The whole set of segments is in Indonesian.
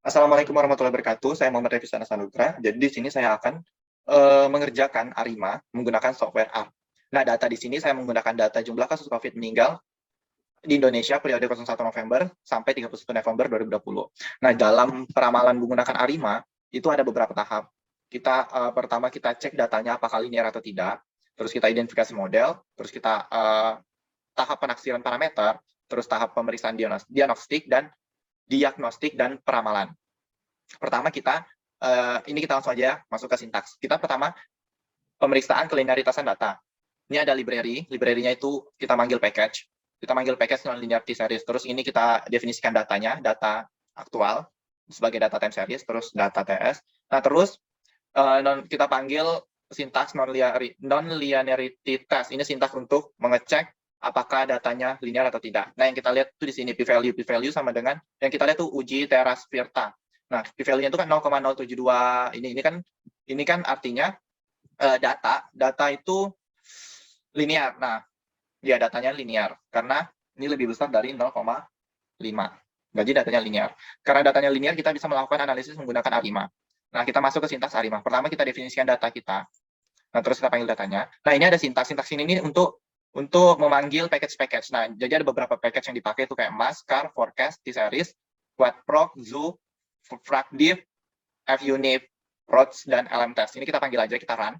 Assalamualaikum warahmatullahi wabarakatuh. Saya Muhammad Revi Sanutra. Jadi di sini saya akan mengerjakan ARIMA menggunakan software R. Nah, data di sini saya menggunakan data jumlah kasus COVID meninggal di Indonesia periode 01 November sampai 31 November 2020. Nah, dalam peramalan menggunakan ARIMA itu ada beberapa tahap. Pertama kita cek datanya apakah linear atau tidak, terus kita identifikasi model, terus kita tahap penaksiran parameter, terus tahap pemeriksaan diagnostik dan peramalan. Pertama ini kita langsung aja masuk ke sintaks. Kita pertama pemeriksaan kelinearitasan data. Ini ada library-nya itu kita manggil package non-linear T-series. Terus ini kita definisikan datanya, data aktual sebagai data time series, terus data TS. Nah, terus kita panggil sintaks non-linearity test. Ini sintaks untuk mengecek apakah datanya linear atau tidak. Nah, yang kita lihat itu di sini p-value sama dengan yang kita lihat tuh uji teras Virta. Nah, p-value-nya itu kan 0,072. Ini kan artinya data itu linear. Nah, ya datanya linear karena ini lebih besar dari 0,5. Jadi datanya linear. Karena datanya linear, kita bisa melakukan analisis menggunakan ARIMA. Nah, kita masuk ke sintaks ARIMA. Pertama kita definisikan data kita. Nah, terus kita panggil datanya. Nah, ini ada sintaks. Sintaks ini untuk memanggil package. Nah, jadi ada beberapa package yang dipakai itu kayak mass, car, forecast, T-series, quadproc, zoo, fracdiff, funif, rods, dan lmtest. Ini kita panggil aja, kita run.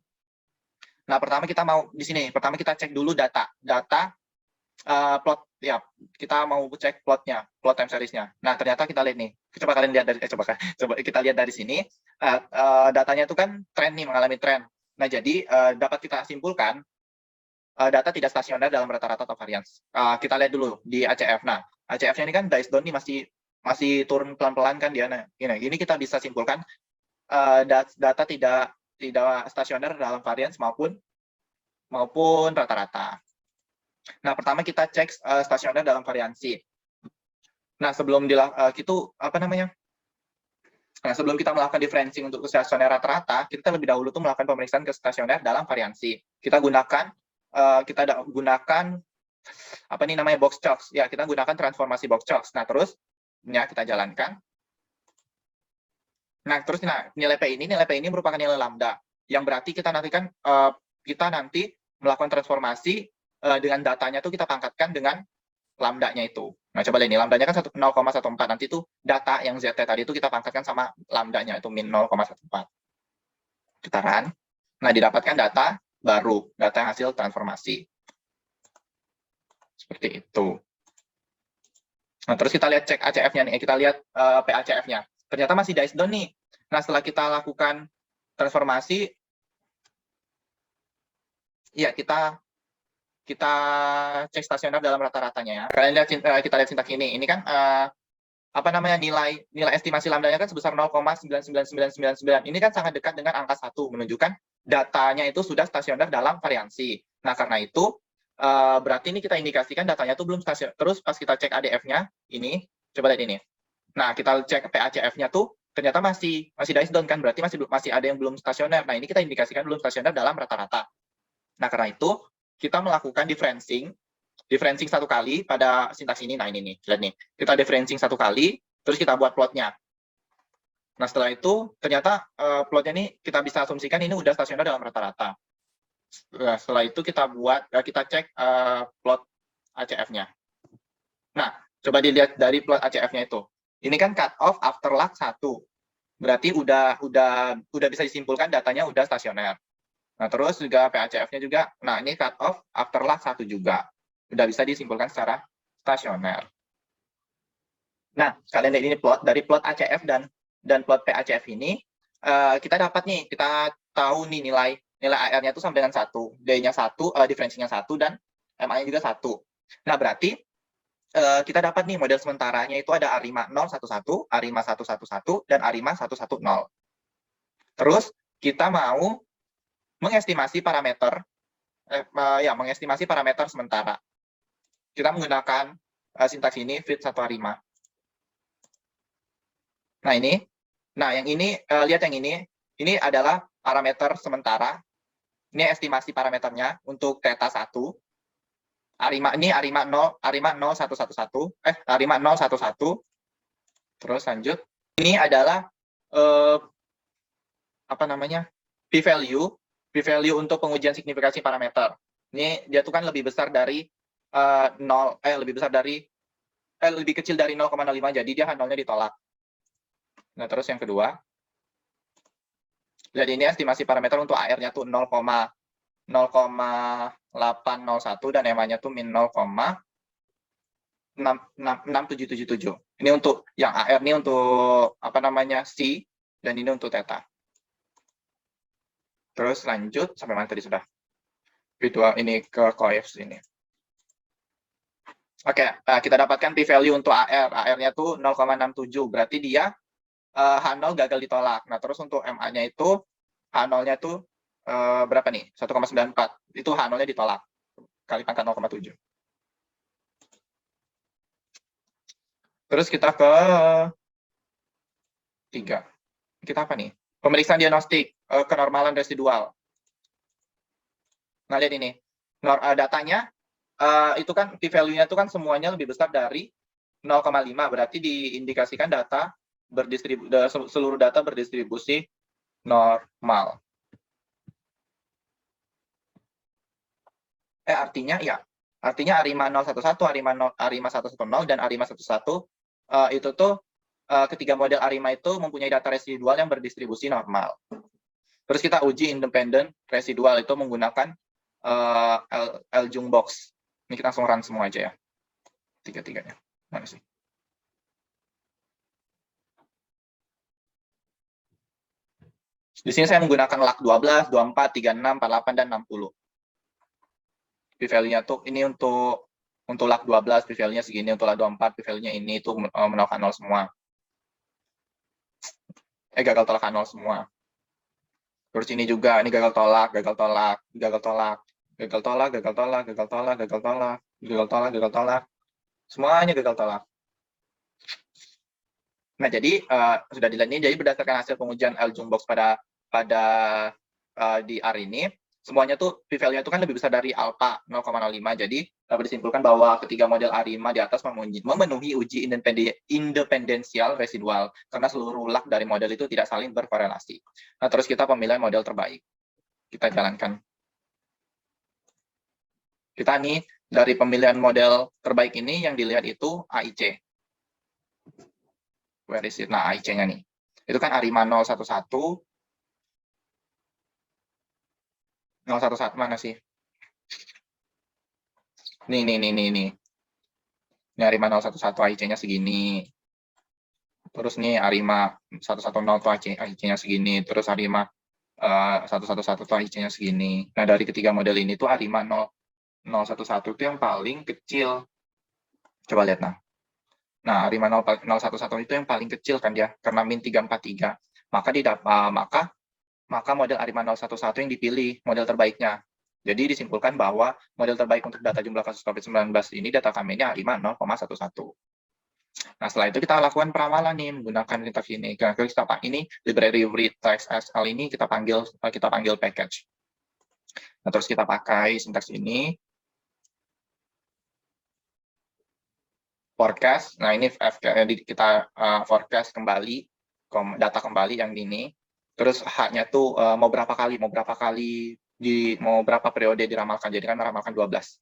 Nah, pertama kita mau di sini. Pertama kita cek dulu data plot. Ya, kita mau cek plotnya, plot time series-nya. Nah, ternyata kita lihat nih. Coba kalian lihat dari coba kita lihat dari sini. Datanya itu kan tren nih, mengalami tren. Nah, jadi dapat kita simpulkan data tidak stasioner dalam rata-rata atau varians. Kita lihat dulu di ACF. Nah, ACF-nya ini kan dice down nih masih turun pelan-pelan kan dia. Nah, ini kita bisa simpulkan data tidak stasioner dalam varians maupun rata-rata. Nah, pertama kita cek stasioner dalam variansi. Nah, sebelum kita melakukan differencing untuk stasioner rata-rata, kita lebih dahulu tuh melakukan pemeriksaan ke stasioner dalam variansi. Kita gunakan box chocks. Ya, kita gunakan transformasi box chocks. Nah, terus kita jalankan. Nah, terus nilai P ini merupakan nilai lambda, yang berarti kita nanti melakukan transformasi dengan datanya tuh kita pangkatkan dengan lambdanya itu. Nah, coba lihat ini, lambdanya kan 0,14. Nanti tuh data yang ZT tadi itu kita pangkatkan sama lambdanya itu min 0,14. Kita run. Nah, didapatkan data baru, data yang hasil transformasi. Seperti itu. Nah, terus kita lihat cek ACF-nya nih, kita lihat PACF-nya. Ternyata masih dice down nih. Nah, setelah kita lakukan transformasi, ya kita cek stasioner dalam rata-ratanya ya. Kalian lihat, kita lihat sintaks ini. Ini kan nilai estimasi lambdanya kan sebesar 0,99999. Ini kan sangat dekat dengan angka 1, menunjukkan datanya itu sudah stasioner dalam variansi. Nah, karena itu berarti ini kita indikasikan datanya itu belum stasioner. Terus pas kita cek ADF-nya, ini coba lihat ini. Nah, kita cek PACF-nya tuh ternyata masih dice down kan, berarti masih ada yang belum stasioner. Nah, ini kita indikasikan belum stasioner dalam rata-rata. Nah, karena itu kita melakukan differencing satu kali pada sintaks ini. Nah, ini nih, lihat nih. Kita differencing satu kali, terus kita buat plotnya. Nah, setelah itu ternyata plotnya ini kita bisa asumsikan ini udah stasioner dalam rata-rata. Nah, setelah itu kita cek plot ACF-nya. Nah, coba dilihat dari plot ACF-nya itu. Ini kan cut off after lag 1. Berarti udah bisa disimpulkan datanya udah stasioner. Nah, terus juga PACF-nya juga, nah ini cut off after lag 1 juga. Udah bisa disimpulkan secara stasioner. Nah, kalian lihat ini plot, dari plot ACF dan plot PACF ini, kita dapat nih, kita tahu nih nilai AR-nya itu sama dengan 1, D-nya 1, differencing-nya 1, dan MA-nya juga 1. Nah, berarti kita dapat nih model sementaranya itu ada ARIMA 011, ARIMA 111, dan ARIMA 110. Terus, kita mau mengestimasi parameter sementara. Kita menggunakan sintaks ini fit 1 ARIMA. Nah, yang ini lihat yang ini adalah parameter sementara. Ini estimasi parameternya untuk theta 1. ARIMA 011. ARIMA 011. Terus lanjut. Ini adalah apa namanya, p-value untuk pengujian signifikansi parameter. Ini dia tuh kan lebih besar dari lebih kecil dari 0,05, jadi dia H0-nya ditolak. Nah, terus yang kedua, jadi ini estimasi parameter untuk AR-nya tuh 0,801 dan EMA-nya tuh min 0,6777. Ini untuk yang AR ini untuk apa namanya C, dan ini untuk theta. Terus lanjut sampai mana tadi sudah? Ini ke coefs ini. Oke, kita dapatkan p-value untuk AR. AR-nya tuh 0,67, berarti dia H0 gagal ditolak. Nah, terus untuk MA-nya itu H0-nya tuh berapa nih? 1,94. Itu H0-nya ditolak. Kali pangkat 0,7. Terus kita ke 3. Kita apa nih? Pemeriksaan diagnostik, kenormalan residual. Nah, lihat ini. Datanya, itu kan p-value-nya itu kan semuanya lebih besar dari 0,5. Berarti diindikasikan seluruh data berdistribusi normal. Artinya ARIMA 011, ARIMA 110, dan ARIMA 11 itu tuh ketiga model ARIMA itu mempunyai data residual yang berdistribusi normal. Terus kita uji independen residual itu menggunakan L-Jung-Box. Ini kita langsung run semua aja ya. Tiga-tiganya. Mana sih? Di sini saya menggunakan LAK 12, 24, 36, 48, dan 60. P-value-nya tuh ini untuk LAK 12 p-value-nya segini, untuk LAK 24 p-value-nya ini itu menolak 0 semua. Gagal tolak 0 semua. Terus ini juga, ini gagal tolak, gagal tolak, gagal tolak, gagal tolak, gagal tolak, gagal tolak, gagal tolak, gagal tolak, gagal tolak. Semuanya gagal tolak. Nah, jadi sudah dilihat ini, jadi berdasarkan hasil pengujian L-Jung-Box pada di R ini, semuanya tuh p-value-nya itu kan lebih besar dari alpha 0,05. Jadi dapat disimpulkan bahwa ketiga model ARIMA di atas memenuhi uji independensial residual karena seluruh LAK dari model itu tidak saling berkorelasi. Nah, terus kita pemilihan model terbaik. Kita jalankan. Kita nih dari pemilihan model terbaik ini yang dilihat itu AIC. Where is it? Nah, AIC-nya nih. Itu kan ARIMA 011. 011 mana sih? Nih. Ini ARIMA 011 AIC-nya segini. Terus nih ARIMA 110 tuh AIC-nya segini. Terus ARIMA 111 tuh AIC-nya segini. Nah, dari ketiga model ini tuh ARIMA 011 itu yang paling kecil. Coba lihat nah. Nah, ARIMA 011 itu yang paling kecil kan dia, karena min 343. Maka model ARIMA 011 yang dipilih, model terbaiknya. Jadi disimpulkan bahwa model terbaik untuk data jumlah kasus COVID-19 ini data kami-nya ARIMA 0,11. Nah, setelah itu kita lakukan peramalan nih menggunakan sintaks ini. Ini library read text SL ini kita panggil package. Nah, terus kita pakai sintaks ini. Forecast. Nah, ini kita forecast kembali, data kembali yang ini. Terus H-nya tuh mau berapa periode diramalkan. Jadi kan meramalkan 12.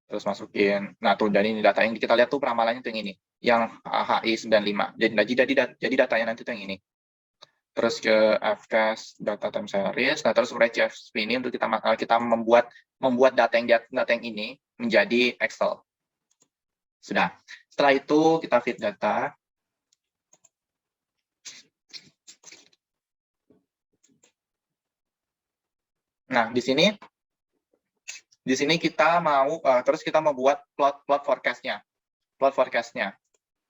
Terus masukin. Nah, tuh dari ini data yang kita lihat tuh peramalannya tuh yang ini, yang HI 95. Jadi datanya nanti tuh yang ini. Terus ke Fcast data time series. Nah, terus Redshift ini untuk kita membuat data yang ini menjadi Excel. Sudah. Setelah itu kita feed data. Nah, di sini kita mau terus kita membuat plot forecast-nya.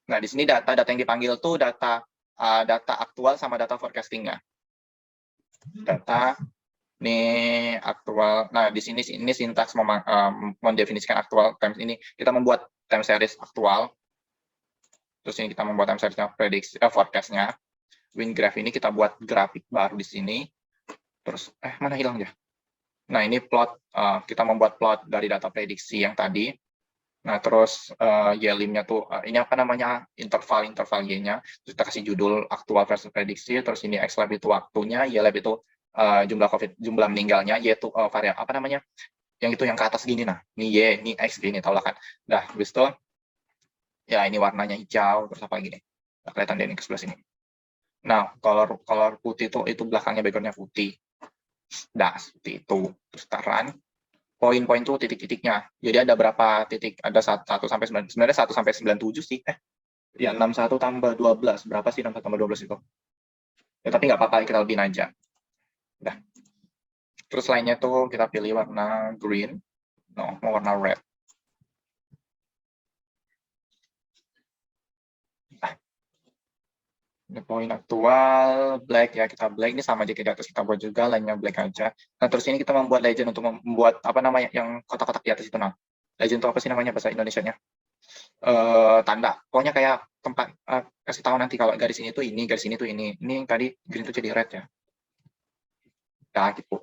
Nah, di sini data yang dipanggil tuh data aktual sama data forecasting-nya. Data ini aktual. Nah, di sini ini sintaks mendefinisikan aktual times ini. Kita membuat time series aktual. Terus ini kita membuat time series prediksi forecast-nya. WinGraph ini kita buat grafik baru di sini. Terus mana hilang ya? Nah, ini plot, kita membuat plot dari data prediksi yang tadi. Nah, terus Y-limnya tuh, ini apa namanya, interval Y-nya, terus kita kasih judul aktual versus prediksi, terus ini X-lab itu waktunya, Y-lab itu jumlah meninggalnya, Y itu variabel apa namanya, yang itu yang ke atas gini, nah, ini Y, ini X gini, tau lah kan. Nah, habis itu, ya ini warnanya hijau, terus apa gini, nggak kelihatan deh ini ke sebelah sini. Nah, color putih itu belakangnya backgroundnya putih. Nah, seperti itu. Terus taran, poin-poin tuh titik-titiknya. Jadi ada berapa titik? Ada 1 sampai 9. Sebenarnya 1 sampai 97 sih. Ya 61 tambah 12. Berapa sih 61 tambah 12 itu? Ya tapi nggak apa-apa, kita lebihin aja. Udah. Terus lainnya tuh kita pilih warna green. No, mau warna red. Ini poin aktual, black ya, kita black. Ini sama aja di atas kita buat juga, lainnya black aja. Nah, terus ini kita membuat legend untuk membuat apa namanya, yang kotak-kotak di atas itu. Nah, legend itu apa sih namanya bahasa Indonesianya? Tanda. Pokoknya kayak tempat kasih tahu nanti kalau garis ini tuh ini, garis ini tuh ini. Ini yang tadi green tuh jadi red ya. Nah, gitu.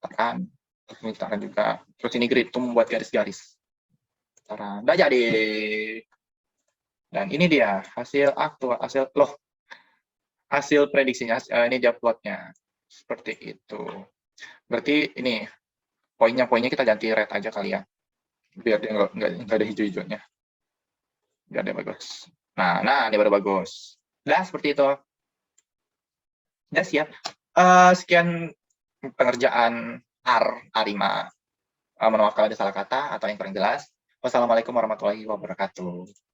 Tekan. Ini tekan juga. Terus ini grid tuh membuat garis-garis. Cara udah jadi. Dan ini dia hasil aktual, hasil prediksinya. Ini dia plotnya. Seperti itu. Berarti ini poinnya kita ganti red aja kali ya. Biar dia nggak ada hijau-hijaunya. Biar dia bagus. Nah, dia baru bagus. Nah, seperti itu. Udah siap. Sekian pengerjaan A5. Mohon maaf kalau ada salah kata atau yang kurang jelas. Wassalamualaikum warahmatullahi wabarakatuh.